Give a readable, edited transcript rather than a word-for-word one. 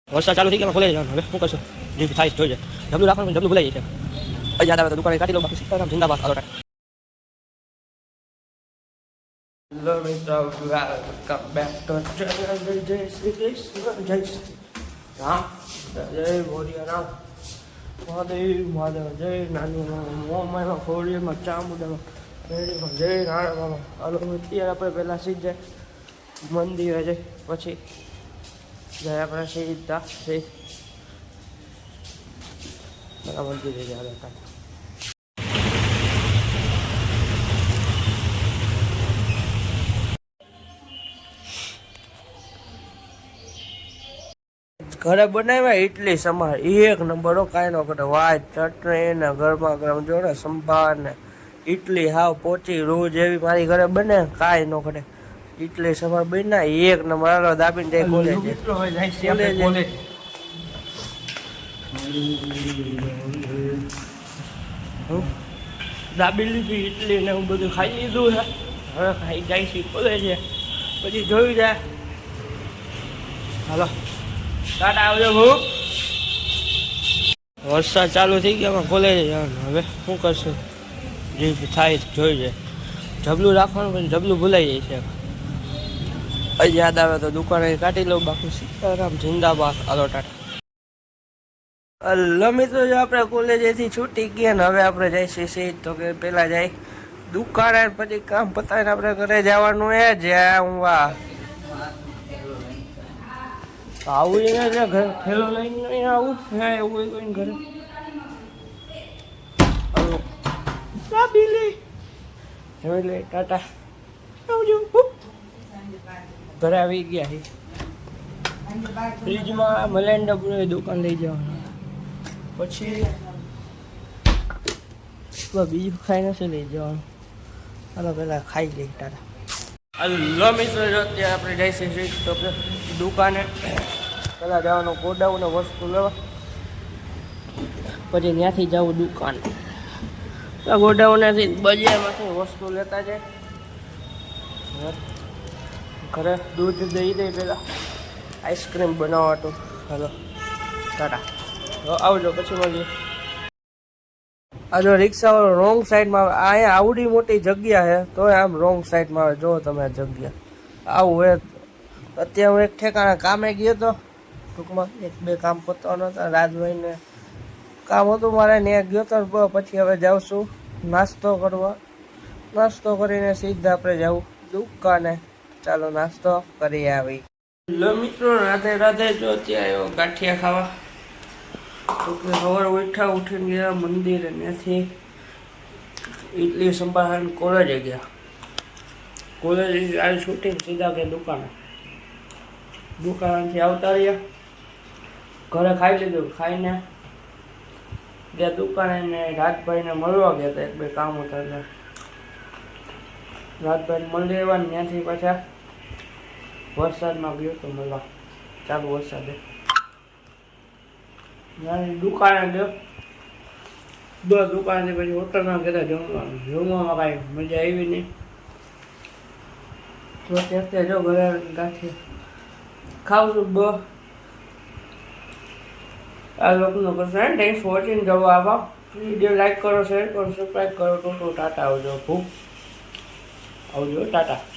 વરસાદ ચાલુ થઈ ગયા ખોલે જવાનું હવે શું કરશું જે થાય જોઈ જાય જબલું રાખવાનું જબલું ભૂલાઈ જાય છે યાદ આવે તો દુકાને કાઢી લો બાકી સીતારામ જિંદાબાદ આલો હેલો મિત્રો વેલકમ બેક ટુ જય શ્રી કૃષ્ણ જય શ્રી રામ જય બોરિયા રામ મહાદેવ જય નાની મોમાં ખોડીમાં ચામુંડામાં જય નાણામાં હાલો અત્યારે આપણે પહેલાં સીધા મંદિરે જઈ પછી જાય આપણે સીધા મંદિરે જાય ઘરે બનાવ્યા ઇડલી સંભાર એક નંબર કાંઈ ન કરે વાય ચટણી ને ગરમા ગરમ જોડે સંભાર ને ઇડલી હાવ પોચી રોજ એવી મારી ઘરે બને કાંઈ ન કરે ઇડલી સંભાર બન્યા એક નંબર હાલો દાબીને જાય કોલેજ દાબી લીધી ઇડલી ને હું બધું ખાઈ લીધું છે હવે ખાઈ જાય છે કોલેજ પછી જોઈ જાય હાલો ટાટા આવજો બહુ વરસાદ ચાલુ થઈ ગયા કોલેજ જવાનું હવે શું કરશું જે થાય જોઈ જાય જબલું રાખવાનું પણ જબલું ભૂલાઈ જાય છે યાદ આવે તો દુકાને કાઢી લો બાકી સીતારામ જિંદાબાદ આલો ટાટા હલો મિત્રો જો આપણે કોલેજેથી છૂટી ગયા ને હવે આપણે જઈશું સીધ તો કે પેલા જાય દુકાને પછી કામ પતાવીને આપણે ઘરે જવાનું એ જ્યાં હું વાહ આવું એને ઘરે થેલો લઈને આવું હે એવું કોઈને ઘરે હલો બિલી હવે લે ટાટા આવજો ઘરે આવી ગયા છે ફ્રીજમાં મલેન્ડા પૂરી દુકાન લઈ જવાનું પછી બીજું ખાઈ નથી લઈ જવાનું હાલો પેલા ખાઈ લઈ ટાટા હલો મિત્રો અત્યારે આપણે જઈશું તો દુકાને પહેલાં જવાનું ગોડાઉન ને વસ્તુ લેવા પછી ત્યાંથી જવું દુકાને ગોડાઉનેથી બજારમાંથી વસ્તુ લેતા જાય ઘરે દૂધ દઈ દઈ પહેલાં આઈસ્ક્રીમ બનાવવા હાલો ટાટા આવજો પછી મળીએ આ જો રિક્ષાવાળો રોંગ સાઈડમાં અહીંયા આવડી મોટી જગ્યા છે તોય આમ રોંગ સાઈડમાં આવે જો તમે આ જગ્યા આવું હે અત્યારે હું એક ઠેકાણે કામે ગયો હતો ટૂંકમાં એક બે કામ પતવાના હતા રાજભાઈને કામ હતું મારે ત્યાં ગયો હતો પછી હવે જાઉં છું નાસ્તો કરવા નાસ્તો કરીને સીધા આપણે જવું દુકાને ચાલો નાસ્તો કરી આવી લો મિત્રો રાધે રાધે જો અત્યારે આવ્યો ગાંઠિયા ખાવા તો કે સવારે ઉઠીને ગયા મંદિરે ત્યાંથી ઇડલી સંભાર કોલેજે ગયા કોલેજ આજે છૂટીને સીધા ગયા દુકાનેથી આવતા રહ્યા ઘરે ખાઈ લીધું ખાઈને ગયા દુકાને ને રાજભાઈને મળવા ગયા હતા એક બે કામ હતા એટલે રાજભાઈને મળી આવ્યા ને ત્યાંથી પાછા વરસાદમાં ગયો તો મળવા ચાલુ વરસાદે દુકાને ગયો દુકાનેથી પછી હોટલમાં ગયા જમવાનું જમવામાં કાંઈ મજા આવી નહીં તો અત્યારે જો ઘરે ગાંઠી ખાવું છું આ લોકોનો પસંદ થેન્ક્સ ફોર વોચિંગ જવા આવા વિડીયો લાઈક કરો શેર કરો સબસ્ક્રાઈબ કરો તો ટાટા આવજો ખૂબ આવજો ટાટા